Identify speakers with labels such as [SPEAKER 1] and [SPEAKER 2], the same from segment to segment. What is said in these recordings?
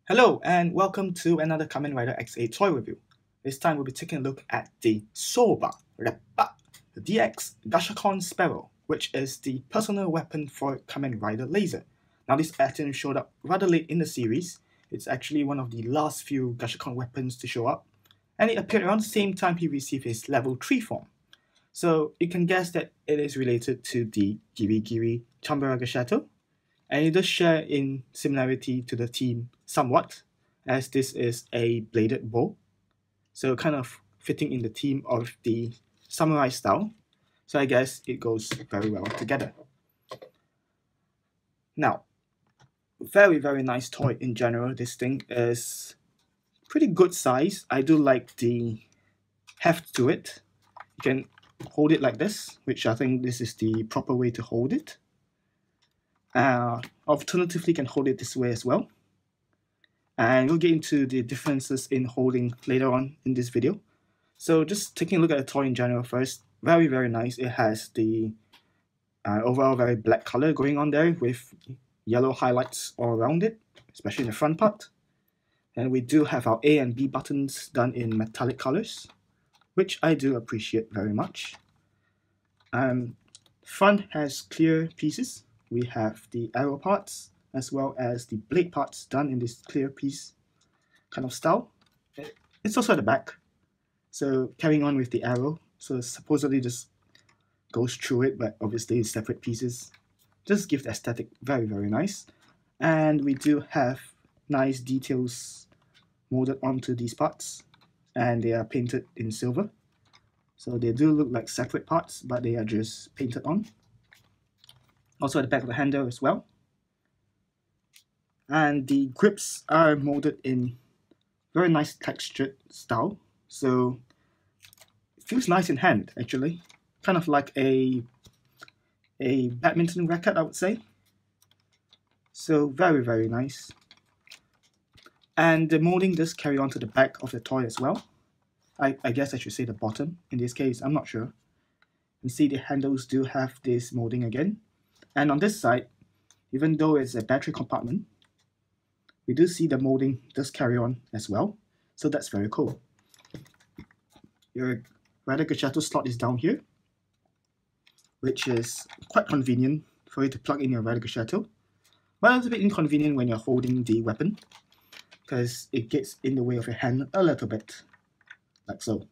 [SPEAKER 1] Hello and welcome to another Kamen Rider X8 toy review. This time we'll be taking a look at the Souba, Reppa, the DX Gashacon Sparrow, which is the personal weapon for Kamen Rider Laser. Now this item showed up rather late in the series. It's actually one of the last few Gashacon weapons to show up, and it appeared around the same time he received his level 3 form. So you can guess that it is related to the Giri Giri Chambara Gashato, and it does share in similarity to the theme somewhat, as this is a bladed bow, so kind of fitting in the theme of the samurai style, so I guess it goes very well together. Now, very nice toy in general. This thing is pretty good size. I do like the heft to it. You can hold it like this, which I think this is the proper way to hold it. Alternatively, you can hold it this way as well. And we'll get into the differences in holding later on in this video. So just taking a look at the toy in general first. Very nice. It has the overall very black color going on there with yellow highlights all around it, especially in the front part. And we do have our A and B buttons done in metallic colors, which I do appreciate very much. Front has clear pieces. We have the arrow parts as well as the blade parts done in this clear piece kind of style. It's also at the back, so carrying on with the arrow, so supposedly just goes through it, but obviously it's separate pieces. Just give the aesthetic very nice. And we do have nice details molded onto these parts, and they are painted in silver, so they do look like separate parts, but they are just painted on. Also at the back of the handle as well. And the grips are molded in very nice textured style, so it feels nice in hand actually, kind of like a badminton racket, I would say. So very nice. And the molding does carry on to the back of the toy as well. I guess I should say the bottom in this case, I'm not sure. You see the handles do have this molding again. And on this side, even though it's a battery compartment, we do see the molding does carry on as well, so that's very cool. Your Rider Gashato slot is down here, which is quite convenient for you to plug in your Rider Gashato. Well, it's a bit inconvenient when you're holding the weapon, because it gets in the way of your hand a little bit, like so.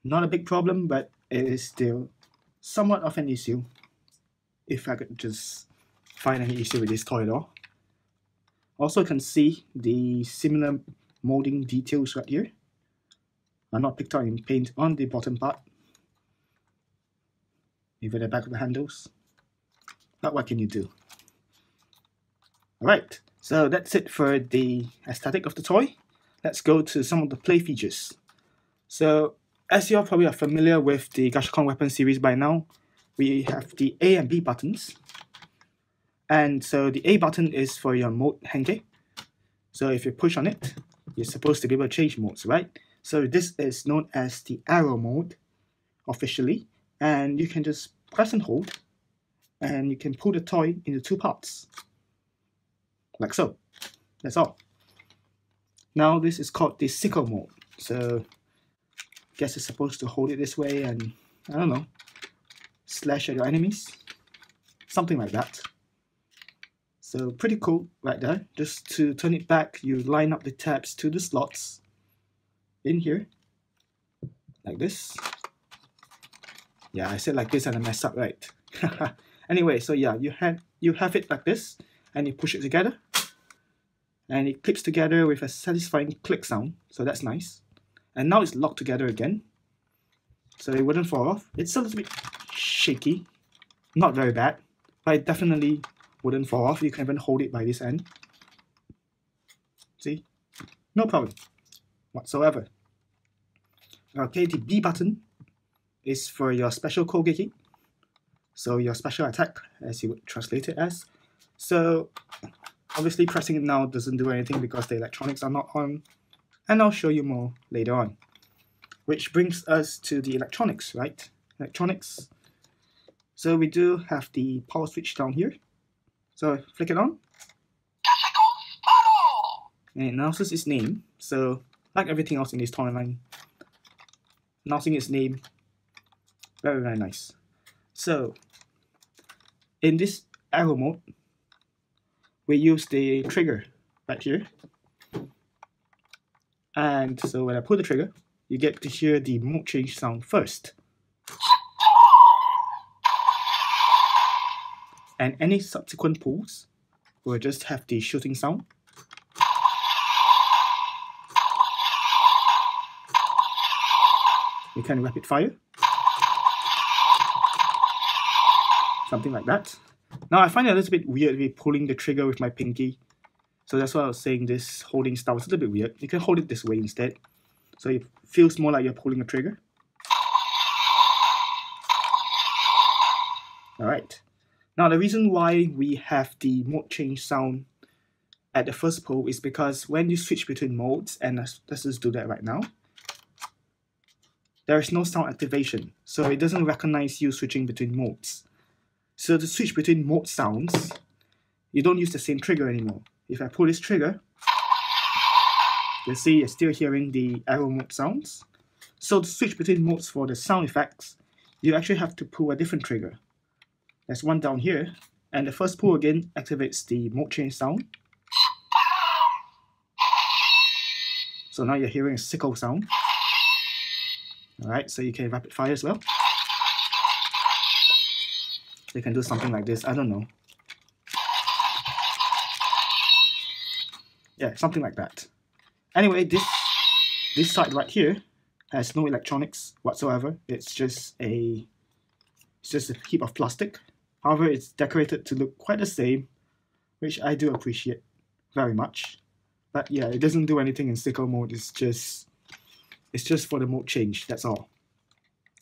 [SPEAKER 1] Not a big problem, but it is still somewhat of an issue, if I could just find any issue with this toy at all. Also, you can see the similar molding details right here are not picked out in paint on the bottom part, even the back of the handles. But what can you do? Alright, so that's it for the aesthetic of the toy. Let's go to some of the play features. So, as you all probably are familiar with the Gashacon weapon series by now, we have the A and B buttons. And so the A button is for your mode henge. So if you push on it, you're supposed to be able to change modes, right? So this is known as the arrow mode officially. And you can just press and hold, and you can pull the toy into two parts, like so. That's all. Now this is called the sickle mode. So I guess it's supposed to hold it this way and, I don't know, slash at your enemies, something like that. So pretty cool right there. Just to turn it back, you line up the tabs to the slots in here, like this. Yeah, I said like this and I messed up, right? Anyway, so yeah, you have it like this, and you push it together, and it clips together with a satisfying click sound, so that's nice. And now it's locked together again, so it wouldn't fall off. It's a little bit shaky, not very bad, but it definitely wouldn't fall off. You can even hold it by this end. See? No problem whatsoever. Okay, the B button is for your special Kogeki, so your special attack, as you would translate it as. So obviously pressing it now doesn't do anything because the electronics are not on, and I'll show you more later on. Which brings us to the electronics, right? Electronics. So we do have the power switch down here. So flick it on. and it announces its name. So, like everything else in this toy line, announcing its name, very, very nice. So, in this arrow mode, we use the trigger right here. And so when I pull the trigger, you get to hear the mode change sound first. And any subsequent pulls will just have the shooting sound. You can rapid fire. Something like that. Now I find it a little bit weird with pulling the trigger with my pinky. So that's why I was saying this holding style is a little bit weird. You can hold it this way instead. So it feels more like you're pulling a trigger. Alright. Now the reason why we have the mode change sound at the first pull is because when you switch between modes, and let's just do that right now, there is no sound activation. So it doesn't recognize you switching between modes. So to switch between mode sounds, you don't use the same trigger anymore. If I pull this trigger, you'll see you're still hearing the arrow mode sounds. So to switch between modes for the sound effects, you actually have to pull a different trigger. There's one down here, and the first pull again activates the mode change sound. So now you're hearing a sickle sound. Alright, so you can rapid fire as well. You can do something like this, I don't know. Yeah, something like that. Anyway, this side right here has no electronics whatsoever. It's just a heap of plastic. However, it's decorated to look quite the same, which I do appreciate very much. But yeah, it doesn't do anything in sickle mode. It's just for the mode change. That's all.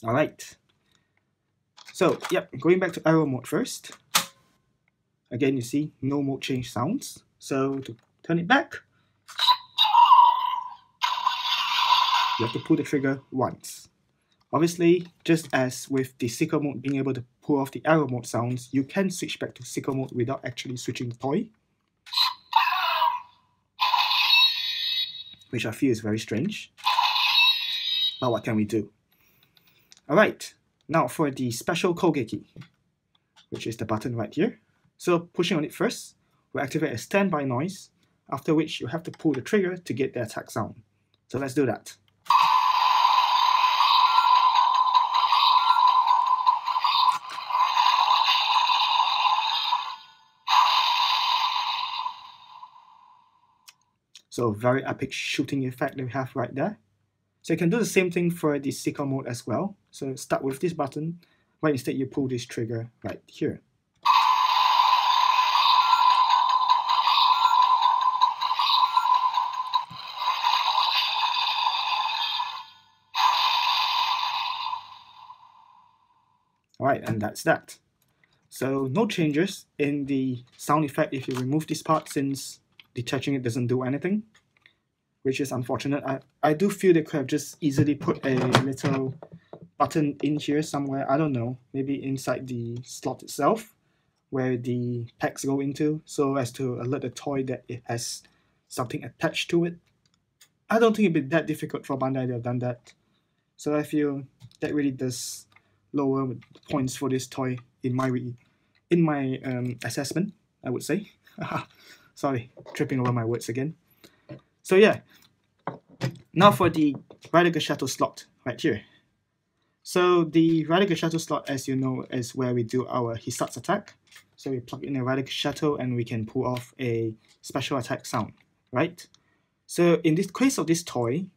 [SPEAKER 1] All right. So yep, going back to arrow mode first. Again, you see no mode change sounds. So to turn it back, you have to pull the trigger once. Obviously, just as with the sickle mode being able to pull off the arrow mode sounds, you can switch back to sickle mode without actually switching the toy, which I feel is very strange. But what can we do? Alright, now for the special Kogeki, which is the button right here. So pushing on it first will activate a standby noise, after which you have to pull the trigger to get the attack sound. So let's do that. So very epic shooting effect that we have right there. So you can do the same thing for the sickle mode as well. So start with this button, but instead you pull this trigger right here. Alright, and that's that. So no changes in the sound effect if you remove this part, since detaching it doesn't do anything, which is unfortunate. I do feel they could have just easily put a little button in here somewhere, I don't know, maybe inside the slot itself, where the packs go into, so as to alert the toy that it has something attached to it. I don't think it'd be that difficult for Bandai to have done that. So I feel that really does lower points for this toy in my assessment, I would say. Sorry, tripping over my words again. So yeah, now for the Rider Gashacon slot right here. So the Rider Gashacon slot, as you know, is where we do our Hisatsu attack. So we plug in a Rider Gashacon and we can pull off a special attack sound, right? So in this case of this toy,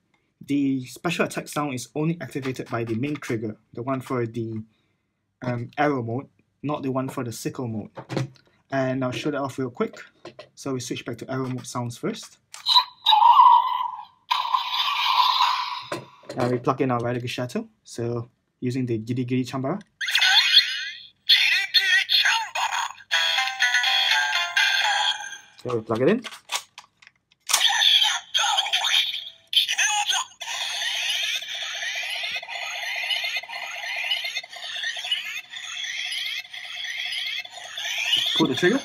[SPEAKER 1] the special attack sound is only activated by the main trigger, the one for the arrow mode, not the one for the sickle mode. And I'll show that off real quick. So we switch back to arrow mode sounds first. And we plug in our Rider Gashacon, so using the Giri Giri Chambara. So we plug it in. Pull the trigger.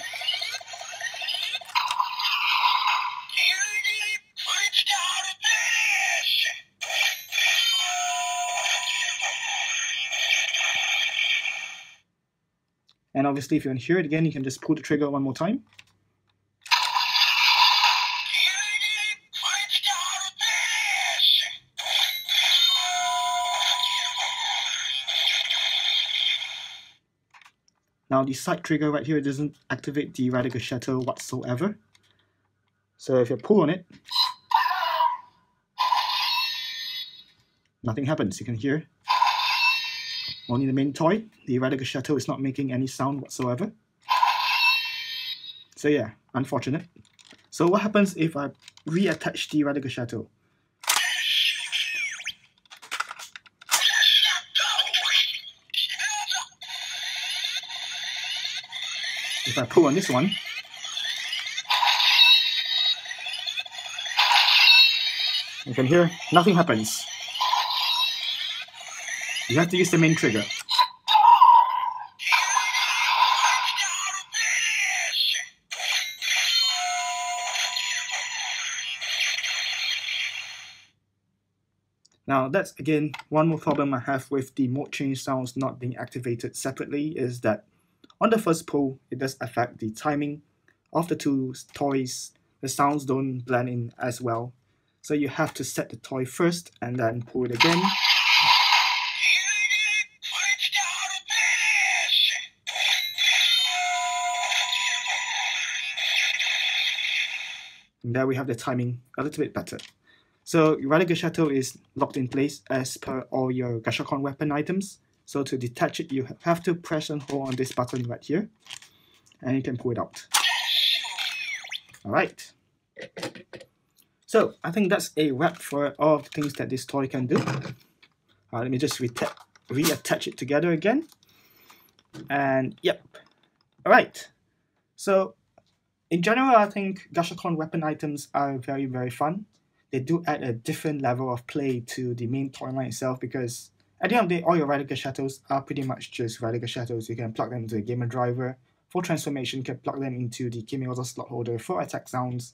[SPEAKER 1] And obviously if you want to hear it again, you can just pull the trigger one more time. Now the side trigger right here doesn't activate the radical shutter whatsoever. So if you pull on it, nothing happens. You can hear only the main toy. The radical shutter is not making any sound whatsoever. So yeah, unfortunate. So what happens if I reattach the radical shutter? If I pull on this one, you can hear nothing happens. You have to use the main trigger. Now that's again one more problem I have with the mode change sounds not being activated separately, is that on the first pull it does affect the timing of the two toys. The sounds don't blend in as well. So you have to set the toy first and then pull it again. And there we have the timing a little bit better. So radical shutter is locked in place as per all your Gashacon weapon items. So to detach it, you have to press and hold on this button right here, and you can pull it out. Alright. So I think that's a wrap for all of the things that this toy can do. Let me just reattach it together again. And yep. Alright. So in general, I think Gashacon weapon items are very, very fun. They do add a different level of play to the main toy line itself, because at the end of the day, all your radical shutters are pretty much just radical shutters. You can plug them into the gamer driver. For transformation, you can plug them into the Kamen slot holder for attack sounds.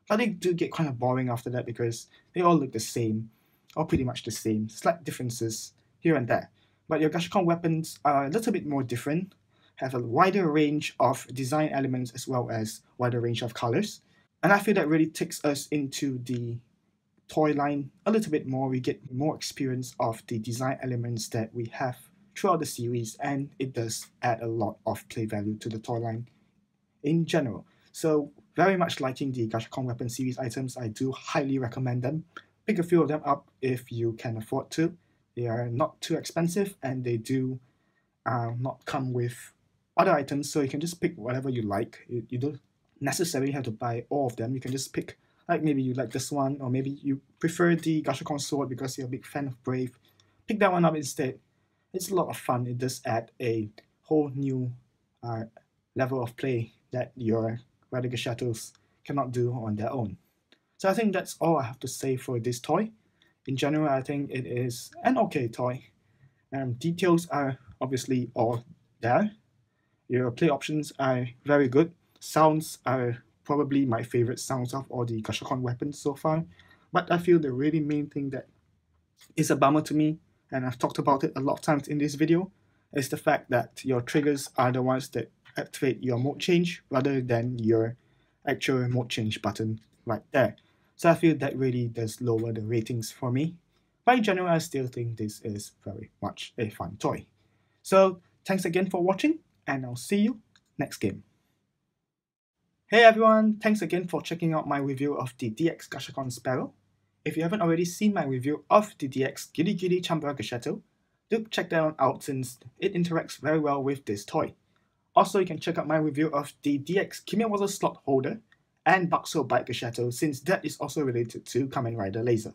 [SPEAKER 1] But they do get kind of boring after that because they all look the same, or pretty much the same. Slight differences here and there. But your Gashacon weapons are a little bit more different, have a wider range of design elements as well as wider range of colors. And I feel that really takes us into the toy line a little bit more. We get more experience of the design elements that we have throughout the series, and it does add a lot of play value to the toy line in general. So very much liking the Gashacon weapon series items. I do highly recommend them. Pick a few of them up if you can afford to. They are not too expensive, and they do not come with other items, so you can just pick whatever you like. You don't necessarily have to buy all of them. You can just pick, like maybe you like this one, or maybe you prefer the Gashacon sword because you're a big fan of Brave. Pick that one up instead. It's a lot of fun. It does add a whole new level of play that your radical shutters cannot do on their own. So I think that's all I have to say for this toy. In general, I think it is an okay toy. Details are obviously all there. Your play options are very good. Sounds are probably my favorite sounds of all the Gashacon weapons so far. But I feel the really main thing that is a bummer to me, and I've talked about it a lot of times in this video, is the fact that your triggers are the ones that activate your mode change rather than your actual mode change button right there. So I feel that really does lower the ratings for me. But in general, I still think this is very much a fun toy. So thanks again for watching, and I'll see you next game. Hey everyone, thanks again for checking out my review of the DX Gashacon Sparrow. If you haven't already seen my review of the DX Giri Giri Chambara Gashato, do check that one out since it interacts very well with this toy. Also, you can check out my review of the DX Kamen slot holder and Bakso Bike Gashato, since that is also related to Kamen Rider Laser.